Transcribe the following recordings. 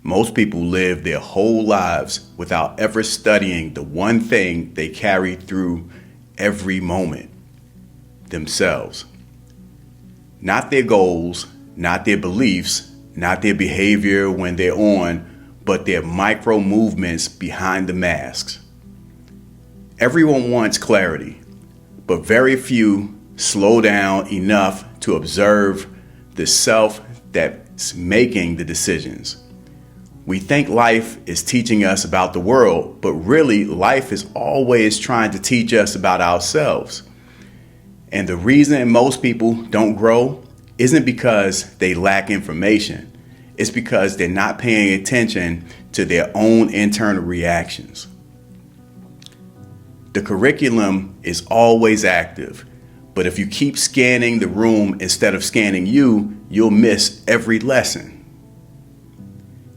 Most people live their whole lives without ever studying the one thing they carry through every moment: themselves. Not their goals, not their beliefs, not their behavior when they're on, but their micro movements behind the masks. Everyone wants clarity, but very few slow down enough to observe the self that's making the decisions. We think life is teaching us about the world, but really life is always trying to teach us about ourselves. And the reason most people don't grow isn't because they lack information. It's because they're not paying attention to their own internal reactions. The curriculum is always active, but if you keep scanning the room instead of scanning you, you'll miss every lesson.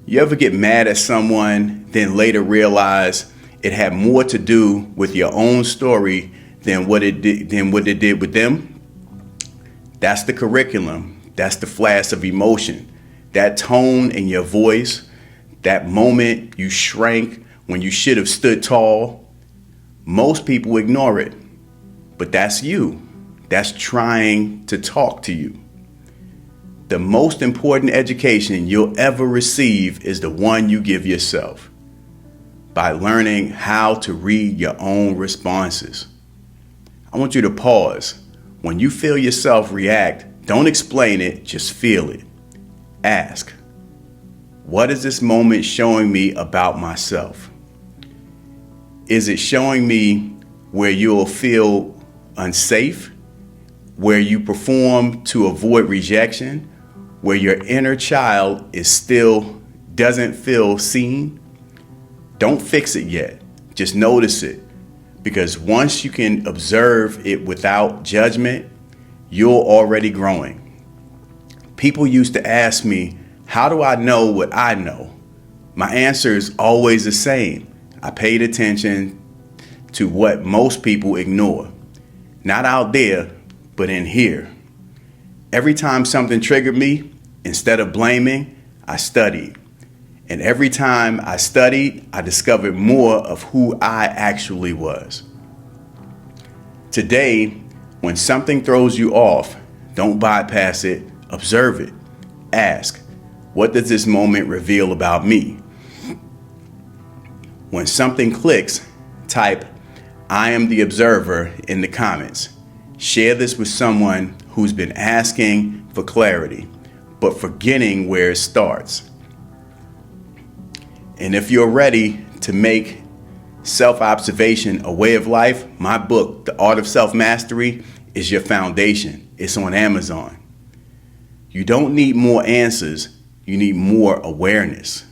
You ever get mad at someone, then later realize it had more to do with your own story than what it did with them? That's the curriculum. That's the flash of emotion. That tone in your voice, that moment you shrank when you should have stood tall. Most people ignore it, but that's you. That's trying to talk to you. The most important education you'll ever receive is the one you give yourself, by learning how to read your own responses. I want you to pause. When you feel yourself react, don't explain it, just feel it. Ask, what is this moment showing me about myself? Is it showing me where you'll feel unsafe, where you perform to avoid rejection, where your inner child doesn't feel seen? Don't fix it yet, just notice it. Because once you can observe it without judgment, you're already growing. People used to ask me, how do I know what I know? My answer is always the same. I paid attention to what most people ignore. Not out there, but in here. Every time something triggered me, instead of blaming, I studied. And every time I studied, I discovered more of who I actually was. Today, when something throws you off, don't bypass it, observe it. Ask, what does this moment reveal about me? When something clicks, type, I am the observer in the comments. Share this with someone who's been asking for clarity, but forgetting where it starts. And if you're ready to make self-observation a way of life, my book, The Art of Self-Mastery, is your foundation. It's on Amazon. You don't need more answers, you need more awareness.